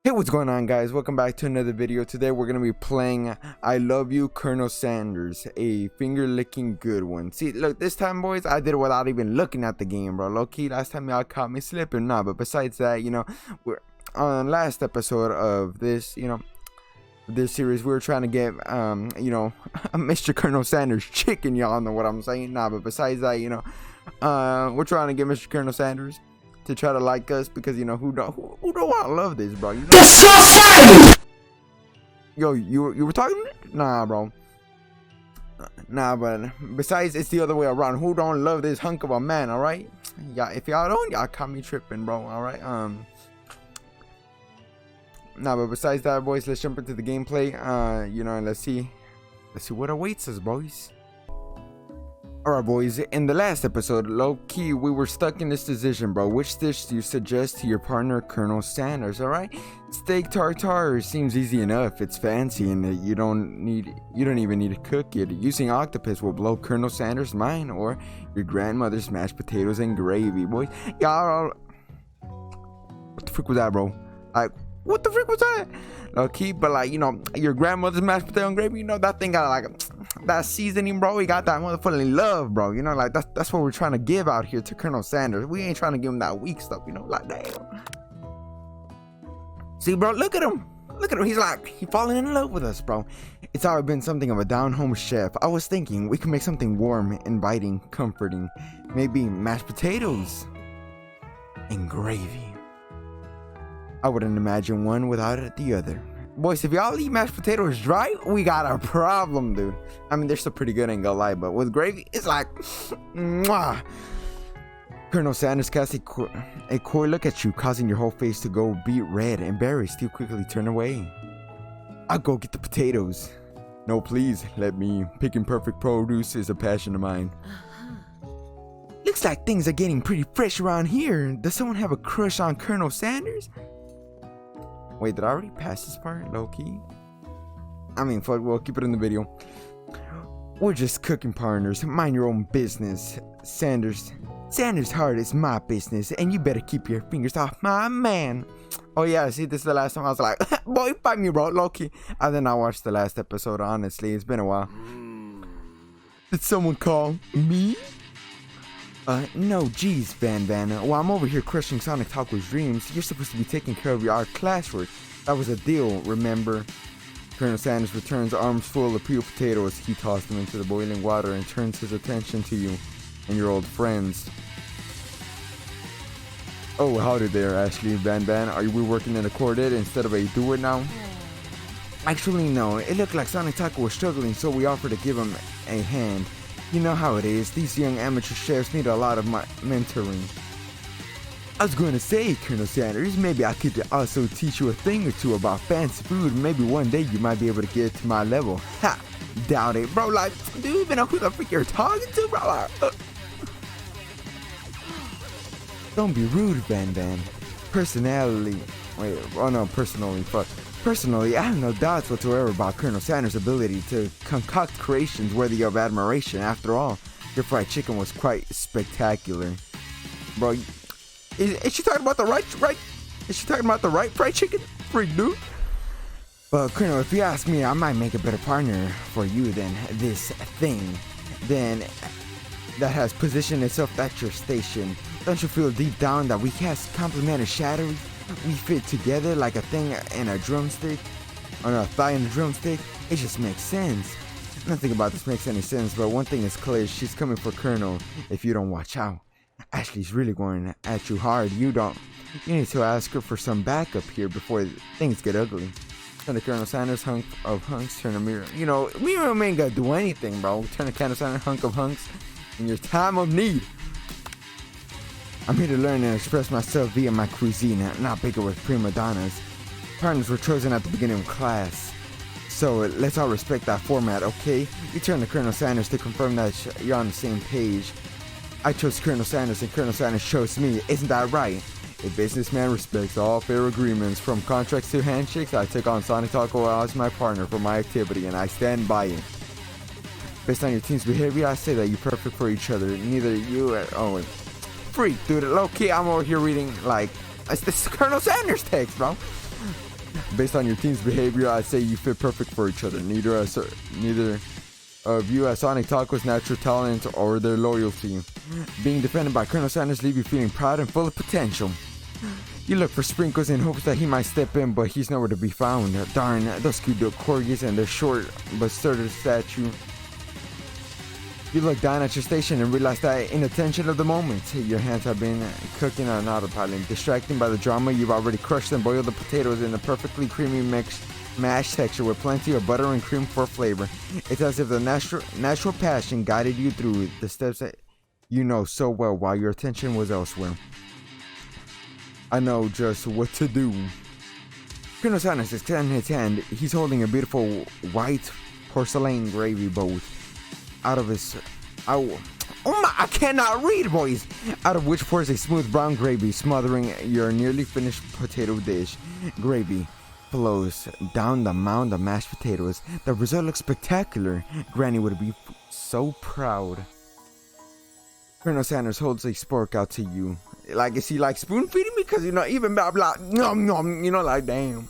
Hey, what's going on, guys? Welcome back to another video. Today we're gonna be playing I Love You, Colonel Sanders, a finger-licking good one. See, look, this time, boys, I did it without even looking at the game, bro. Low-key, last time y'all caught me slipping. Nah, but besides that, we're on last episode of this, this series. We were trying to get, Mr. Colonel Sanders chicken. Y'all know what I'm saying. Nah, but besides that, we're trying to get Mr. Colonel Sanders to try to like us, because who don't want to love this, bro? That's so funny. Yo, you were talking? Nah, bro. Nah, but besides, it's the other way around. Who don't love this hunk of a man? All right, yeah. If y'all don't, y'all caught me tripping, bro. All right. Nah, but besides that, boys, let's jump into the gameplay. And let's see what awaits us, boys. Alright, boys, in the last episode, low-key, we were stuck in this decision, bro. Which dish do you suggest to your partner, Colonel Sanders? Alright, steak tartare seems easy enough. It's fancy, and you don't even need to cook it. Using octopus will blow Colonel Sanders' mind, or your grandmother's mashed potatoes and gravy, boys. Y'all, what the frick was that, bro? Like, what the frick was that? Low-key, but your grandmother's mashed potato and gravy, that thing got that seasoning, bro. We got that motherfucking love, bro. That's what we're trying to give out here to Colonel Sanders. We ain't trying to give him that weak stuff, like damn. See, bro, look at him. He's falling in love with us, bro. It's always been something of a down-home chef. I was thinking we could make something warm, inviting, comforting. Maybe mashed potatoes and gravy. I wouldn't imagine one without the other. Boys, if y'all eat mashed potatoes dry, we got a problem, dude. I mean, they're still pretty good, ain't gonna lie, but with gravy, it's like, mwah. Colonel Sanders casts a coy look at you, causing your whole face to go beet red. Embarrassed, you quickly turn away. I'll go get the potatoes. No, please, let me. Picking perfect produce is a passion of mine. Looks like things are getting pretty fresh around here. Does someone have a crush on Colonel Sanders? Wait, did I already pass this part? Low-key? I mean, fuck, we'll keep it in the video. We're just cooking partners. Mind your own business. Sanders' heart is my business, and you better keep your fingers off my man. Oh yeah, see, this is the last time I was like, boy, fight me, bro, low-key. I did not watch the last episode, honestly. It's been a while. Did someone call me? No, geez, Van. While I'm over here crushing Sonic Taco's dreams, you're supposed to be taking care of your art classwork. That was a deal, remember? Colonel Sanders returns, arms full of peeled potatoes. He tosses them into the boiling water and turns his attention to you and your old friends. Oh, howdy there, Ashley, Van. Are we working in a quartet instead of a do-it now? Actually, no. It looked like Sonic Taco was struggling, so we offered to give him a hand. You know how it is, these young amateur chefs need a lot of my mentoring. I was going to say, Colonel Sanders, maybe I could also teach you a thing or two about fancy food. Maybe one day you might be able to get to my level. Ha! Doubt it, bro. Do you even know who the freak you're talking to, bro? Don't be rude, Van. Personally, I have no doubts whatsoever about Colonel Sanders' ability to concoct creations worthy of admiration. After all, your fried chicken was quite spectacular. Bro, is she talking about the right? Is she talking about the right fried chicken? Freak, dude. Well, Colonel, if you ask me, I might make a better partner for you than this thing. Then that has positioned itself at your station. Don't you feel deep down that we cast complementary shadows? We fit together like a thing and a drumstick, or a thigh and a drumstick. It just makes sense. Nothing about this makes any sense, but one thing is clear: she's coming for Colonel. If you don't watch out, Ashley's really going at you hard. You need to ask her for some backup here before things get ugly. Turn to Colonel Sanders, hunk of hunks. Turn a mirror. We ain't gonna do anything, bro. Turn to Colonel Sanders, hunk of hunks, in your time of need. I'm here to learn and express myself via my cuisine, not bigger with prima donnas. Partners were chosen at the beginning of class, so let's all respect that format, okay? You turn to Colonel Sanders to confirm that you're on the same page. I chose Colonel Sanders and Colonel Sanders chose me, isn't that right? A businessman respects all fair agreements, from contracts to handshakes. I took on Sonic Taco as my partner for my activity, and I stand by it. Based on your team's behavior, I say that you're perfect for each other. Neither you freak, dude. Low key, I'm over here reading, like, it's this Colonel Sanders text, bro. Based on your team's behavior, I'd say you fit perfect for each other. Neither of you as Sonic Taco's natural talent or their loyalty. Being defended by Colonel Sanders leave you feeling proud and full of potential. You look for Sprinkles in hopes that he might step in, but he's nowhere to be found. Darn, those cute corgis and their short but sturdy statue. You look down at your station and realize that in the tension of the moment, your hands have been cooking on autopilot. Distracted by the drama, you've already crushed and boiled the potatoes in a perfectly creamy mixed mashed texture with plenty of butter and cream for flavor. It's as if the natural passion guided you through the steps that you know so well while your attention was elsewhere. I know just what to do. Colonel Sanders extended his hand. He's holding a beautiful white porcelain gravy bowl out of his... Oh my, I cannot read, boys! Out of which pours a smooth brown gravy, smothering your nearly finished potato dish. Gravy flows down the mound of mashed potatoes. The result looks spectacular. Granny would be so proud. Colonel Sanders holds a spork out to you. Like, is he like spoon feeding me? Because, you know, even blah blah, nom nom, you know, like, damn.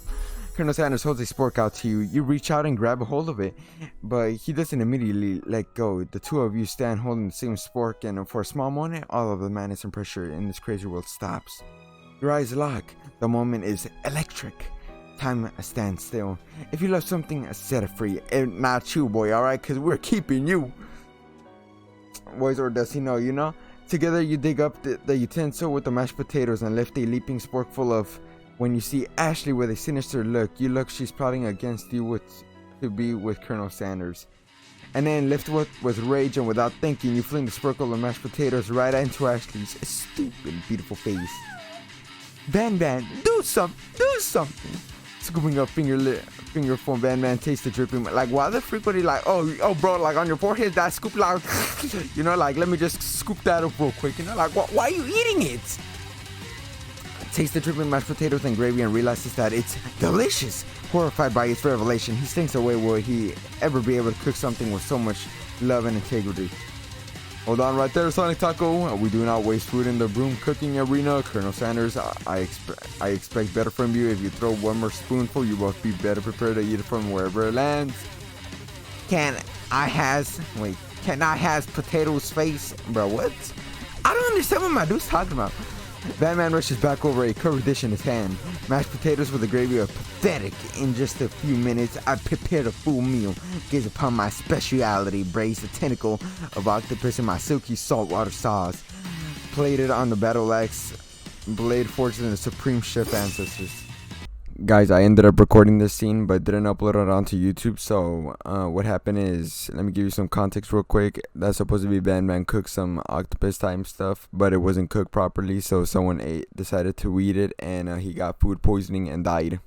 Colonel Sanders holds a spork out to you. You reach out and grab a hold of it, but he doesn't immediately let go. The two of you stand holding the same spork, and for a small moment, all of the madness and pressure in this crazy world stops. Your eyes lock. The moment is electric. Time stands still. If you love something, set it free. And not you, boy, alright? Because we're keeping you. Boys, or does he know, you know? Together you dig up the utensil with the mashed potatoes and lift a leaping sporkful of... When you see Ashley with a sinister look, you look she's plotting against you to be with Colonel Sanders. And then lift with rage, and without thinking, you fling the sporkful of mashed potatoes right into Ashley's stupid, beautiful face. Van, do something. Scooping up fingerful, Van tastes the dripping. Like, why the freak would he like, oh bro, like on your forehead, that scoop, like, you know, like, let me just scoop that up real quick, you know, like, why are you eating it? Tastes the dripping mashed potatoes and gravy and realizes that it's delicious. Horrified by its revelation, he thinks away, will he ever be able to cook something with so much love and integrity? Hold on right there, Sonic Taco. We do not waste food in the broom cooking arena. Colonel Sanders, I expect better from you. If you throw one more spoonful, you will be better prepared to eat it from wherever it lands. Can I has potatoes face? Bro, what? I don't understand what my dude's talking about. Batman rushes back over a covered dish in his hand. Mashed potatoes with the gravy are pathetic. In just a few minutes, I prepared a full meal. Gaze upon my speciality, braised a tentacle of octopus in my silky saltwater sauce. Plated on the battle axe blade forged in the supreme chef ancestors. Guys, I ended up recording this scene but didn't upload it onto YouTube, so what happened is, let me give you some context real quick. That's supposed to be Batman cooked some octopus type stuff, but it wasn't cooked properly, so someone decided to eat it, and he got food poisoning and died.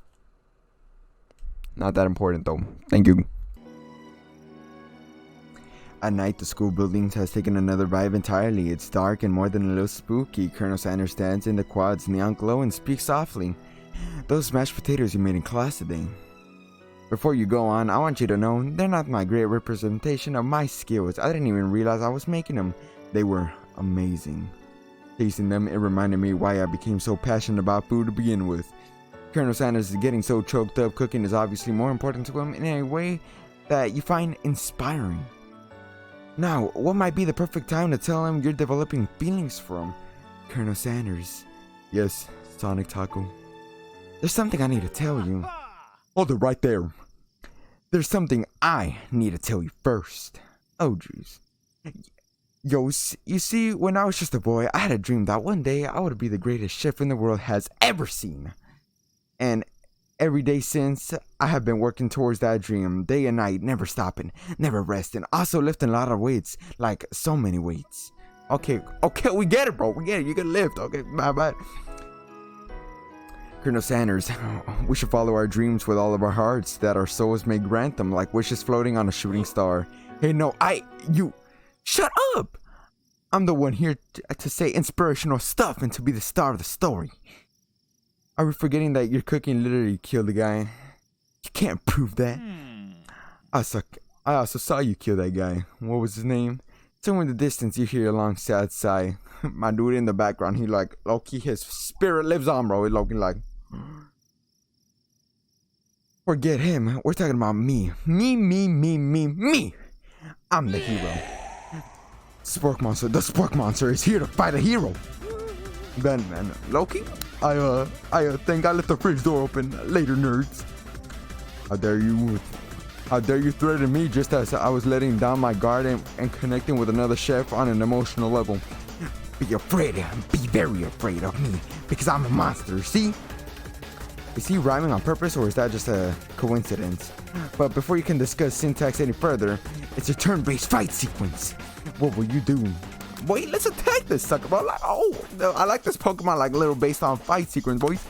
Not that important though. Thank you. At night, the school building has taken another vibe entirely. It's dark and more than a little spooky. Colonel Sanders stands in the quad's neon glow and speaks softly. Those mashed potatoes you made in class today. Before you go on, I want you to know they're not my great representation of my skills. I didn't even realize I was making them. They were amazing. Tasting them, it reminded me why I became so passionate about food to begin with. Colonel Sanders is getting so choked up. Cooking is obviously more important to him in a way that you find inspiring. Now, what might be the perfect time to tell him you're developing feelings for him? Colonel Sanders. Yes, Sonic Taco. There's something I need to tell you. Hold it right there. There's something I need to tell you first. Oh, jeez. Yo, you see, when I was just a boy, I had a dream that one day I would be the greatest chef in the world has ever seen. And every day since, I have been working towards that dream, day and night, never stopping, never resting. Also lifting a lot of weights, like so many weights. Okay, we get it, bro. We get it. You can lift. Okay, bye. Colonel Sanders, we should follow our dreams with all of our hearts, that our souls may grant them like wishes floating on a shooting star. Hey, no, you, shut up! I'm the one here to say inspirational stuff and to be the star of the story. Are we forgetting that your cooking literally killed the guy? You can't prove that. I also saw you kill that guy. What was his name? Somewhere in the distance you hear a long sad sigh. My dude in the background, he like, Loki, his spirit lives on, bro. Loki like... Forget him. We're talking about me. Me. I'm the hero. Spork Monster. The Spork Monster is here to fight a hero. Ben, Loki? I think I left the fridge door open. Later, nerds. How dare you threaten me just as I was letting down my guard and connecting with another chef on an emotional level. Be afraid, be very afraid of me, because I'm a monster, see? Is he rhyming on purpose, or is that just a coincidence? But before you can discuss syntax any further, it's a turn-based fight sequence. What will you do? Boy, let's attack this sucker, bro. Like, oh, I like this Pokemon, like, little based on fight sequence, boys.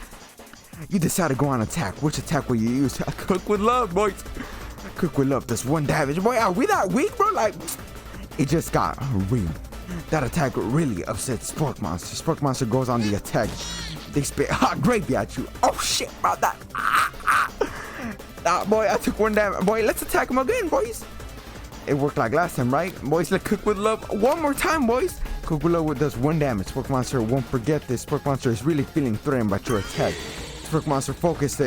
You decide to go on attack. Which attack will you use? Cook with love, boys. Cook with love does 1 damage. Boy, are we that weak, bro? Like, it just got real. That attack really upsets Spork Monster. Spork Monster goes on the attack. They spit hot gravy at you. Oh shit, bro. Boy, I took 1 damage. Boy, let's attack him again, boys. It worked like last time, right? Boys, let's cook with love 1 more time, boys. Cook with love does 1 damage. Spork Monster won't forget this. Spork Monster is really feeling threatened by your attack. Spork Monster focused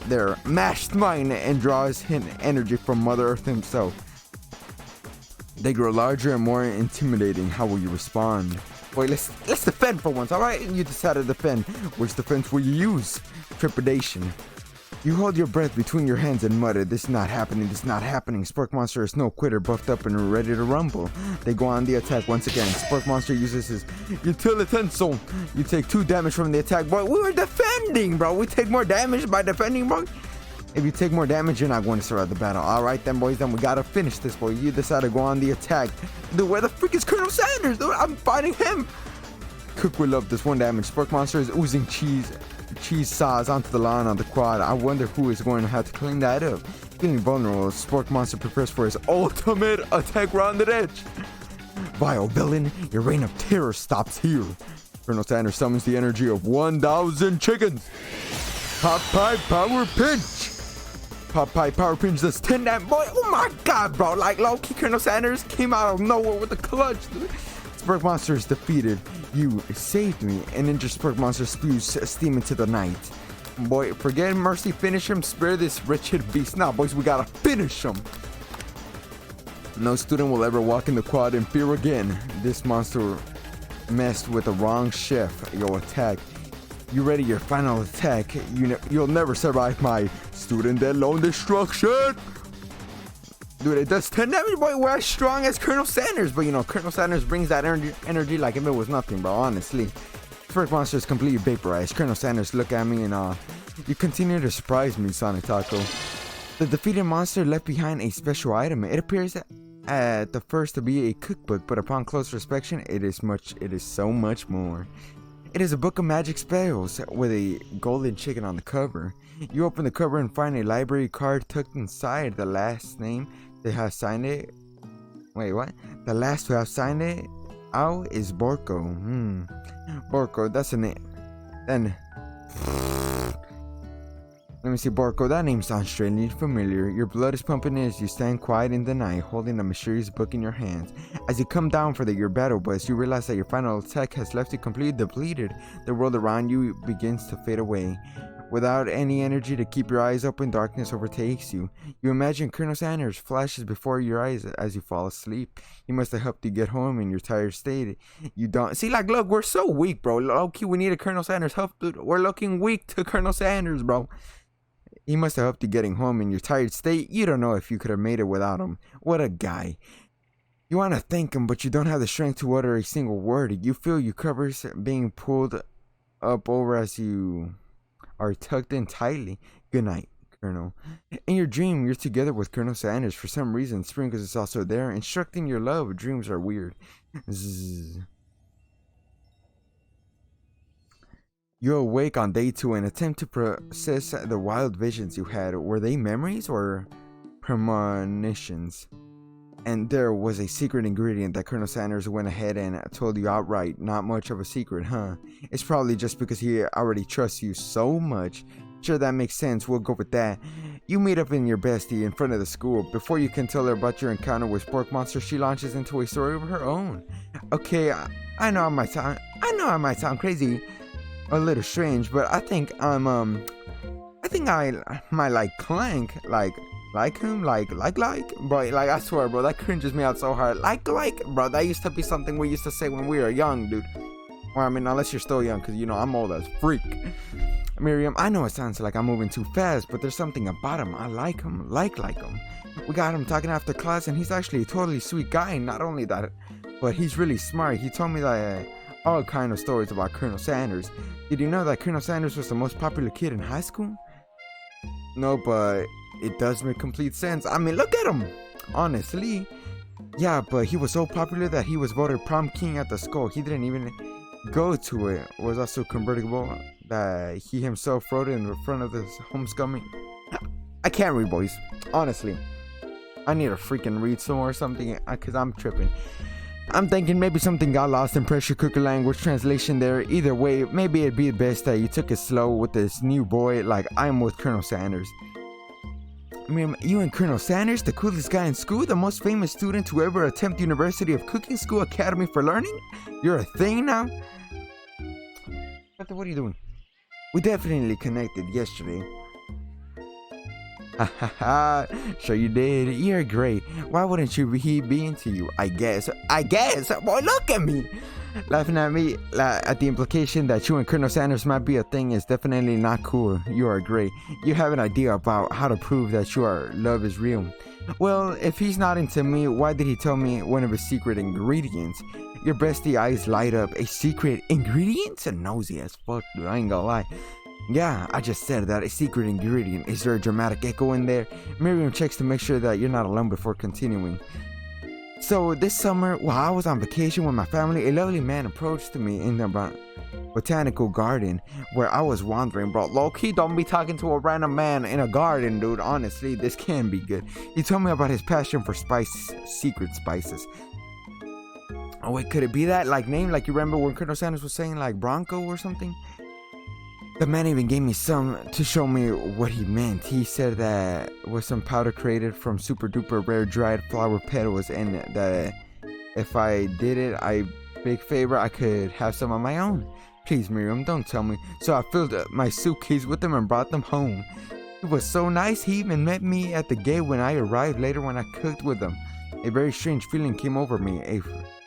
their mashed mind and draws energy from Mother Earth himself. They grow larger and more intimidating. How will you respond? Boy, let's defend for once, alright? You decided to defend. Which defense will you use? Trepidation. You hold your breath between your hands and mutter, this is not happening, this is not happening. Spork Monster is no quitter, buffed up and ready to rumble. They go on the attack once again. Spork Monster uses his utilitensel. You take 2 damage from the attack. Boy, we were defending, bro. We take more damage by defending, bro. If you take more damage, you're not going to survive the battle. Alright then, boys, then we gotta finish this, boy. You decide to go on the attack. Dude, where the freak is Colonel Sanders, dude? I'm fighting him. Cook will love this 1 damage. Spork Monster is oozing cheese sauce onto the lawn on the quad. I wonder who is going to have to clean that up. Feeling vulnerable, Spork Monster prepares for his ultimate attack rounded edge. Vile villain, your reign of terror stops here. Colonel Sanders summons the energy of 1,000 chickens. Popeye Power Pinch. Popeye Power Pinch does 10 damage. Boy, oh my god, bro. Like, low-key, Colonel Sanders came out of nowhere with a clutch, dude. Spork Monster is defeated. You saved me. An injured Spork Monster spews steam into the night. Boy, forget mercy, finish him. Spare this wretched beast. Now, boys, we gotta finish him. No student will ever walk in the quad in fear again. This monster messed with the wrong chef. Yo, attack. You ready your final attack? You'll never survive my student alone destruction. Dude, it does 10 damage, boy. We're as strong as Colonel Sanders. But, you know, Colonel Sanders brings that energy like if it was nothing, bro, honestly. Spork Monster is completely vaporized. Colonel Sanders, look at me and, you continue to surprise me, Sonic Taco. The defeated monster left behind a special item. It appears at the first to be a cookbook, but upon close inspection, it is so much more. It is a book of magic spells with a golden chicken on the cover. You open the cover and find a library card tucked inside. The last name they have signed it. Wait, what? The last to have signed it out is Borko. Borko, that's a name. Then let me see, Borko. That name sounds strangely familiar. Your blood is pumping as you stand quiet in the night, holding a mysterious book in your hands. As you come down for your battle bus, you realize that your final attack has left you completely depleted. The world around you begins to fade away. Without any energy to keep your eyes open, darkness overtakes you. You imagine Colonel Sanders flashes before your eyes as you fall asleep. He must have helped you get home in your tired state. You don't see, like, look, we're so weak, bro. Low-key, we need a Colonel Sanders help, dude. We're looking weak to Colonel Sanders, bro. He must have helped you getting home in your tired state. You don't know if you could have made it without him. What a guy. You want to thank him, but you don't have the strength to utter a single word. You feel your covers being pulled up over as you are tucked in tightly. Good night, Colonel. In your dream, you're together with Colonel Sanders. For some reason, Sprinkles is also there, instructing your love. Dreams are weird. Zzz. You awake on day 2 and attempt to process the wild visions you had. Were they memories or premonitions? And there was a secret ingredient that Colonel Sanders went ahead and told you outright. Not much of a secret, huh? It's probably just because he already trusts you so much. Sure, that makes sense. We'll go with that. You meet up in your bestie in front of the school. Before you can tell her about your encounter with Spork Monster, she launches into a story of her own. Okay, I know I might sound crazy, a little strange, but I think I'm think I might like Clank, like him, bro. Like I swear, bro, that cringes me out so hard. Bro, that used to be something we used to say when we were young, dude. Well, I mean, unless you're still young, because, you know, I'm old as freak. Miriam, I know it sounds like I'm moving too fast, but there's something about him. I like him, like him. We got him talking after class, and he's actually a totally sweet guy. Not only that, but he's really smart. He told me that all kind of stories about Colonel Sanders. Did you know that Colonel Sanders was the most popular kid in high school? No, but it does make complete sense. I mean, look at him. Honestly. Yeah, but he was so popular that he was voted prom king at the school. He didn't even go to it. Was also convertible that he himself wrote in the front of his homecoming. I can't read, boys. Honestly. I need to freaking read some or something, because I'm tripping. I'm thinking maybe something got lost in pressure cooker language translation there. Either way, maybe it'd be best that you took it slow with this new boy like I'm with Colonel Sanders. I mean, you and Colonel Sanders, the coolest guy in school, the most famous student to ever attempt University of Cooking School Academy for Learning? You're a thing now? What are you doing? We definitely connected yesterday. Ha ha ha, sure you did. You're great. Why wouldn't he be into you? I guess. Boy, look at me. Laughing at me at the implication that you and Colonel Sanders might be a thing is definitely not cool. You are great. You have an idea about how to prove that your love is real. Well, if he's not into me, why did he tell me one of his secret ingredients? Your bestie eyes light up. A secret ingredient? Nosy as fuck, dude. I ain't gonna lie. Yeah, I just said that. A secret ingredient. Is there a dramatic echo in there? Miriam checks to make sure that you're not alone before continuing. So this summer, while I was on vacation with my family, a lovely man approached me in the botanical garden where I was wandering, bro. Low-key, don't be talking to a random man in a garden, dude. Honestly, this can be good. He told me about his passion for spices, secret spices. Oh wait, could it be that name? Like you remember when Colonel Sanders was saying like Bronco or something? The man even gave me some to show me what he meant. He said that was some powder created from super duper rare dried flower petals, and that if I did it, big favor, I could have some on my own. Please, Miriam, don't tell me. So I filled my suitcase with them and brought them home. It was so nice. He even met me at the gate when I arrived later when I cooked with them. A very strange feeling came over me,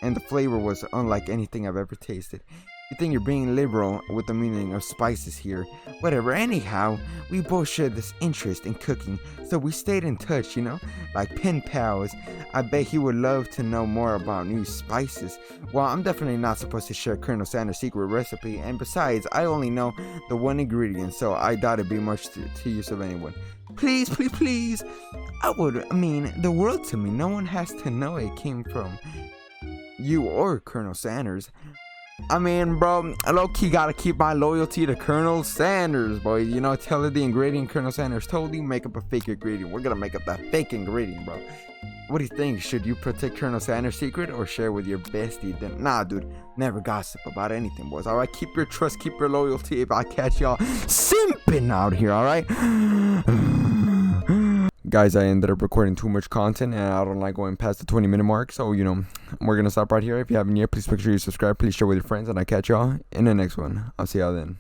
and the flavor was unlike anything I've ever tasted. You think you're being liberal with the meaning of spices here. Whatever, anyhow, we both shared this interest in cooking, so we stayed in touch, you know, like pen pals. I bet he would love to know more about new spices. Well, I'm definitely not supposed to share Colonel Sanders' secret recipe, and besides, I only know the one ingredient, so I doubt it'd be much to use of anyone. Please, please, please. I would mean the world to me. No one has to know it came from you or Colonel Sanders. I mean, bro, I low-key gotta keep my loyalty to Colonel Sanders, boy. You know, tell her the ingredient Colonel Sanders told you, make up a fake ingredient. We're gonna make up that fake ingredient, bro. What do you think? Should you protect Colonel Sanders' secret or share with your bestie? Then, nah, dude, never gossip about anything, boys. All right, keep your trust, keep your loyalty. If I catch y'all simping out here, all right? Guys, I ended up recording too much content and I don't like going past the 20-minute mark. So, you know, we're going to stop right here. If you haven't yet, please make sure you subscribe. Please share with your friends and I'll catch y'all in the next one. I'll see y'all then.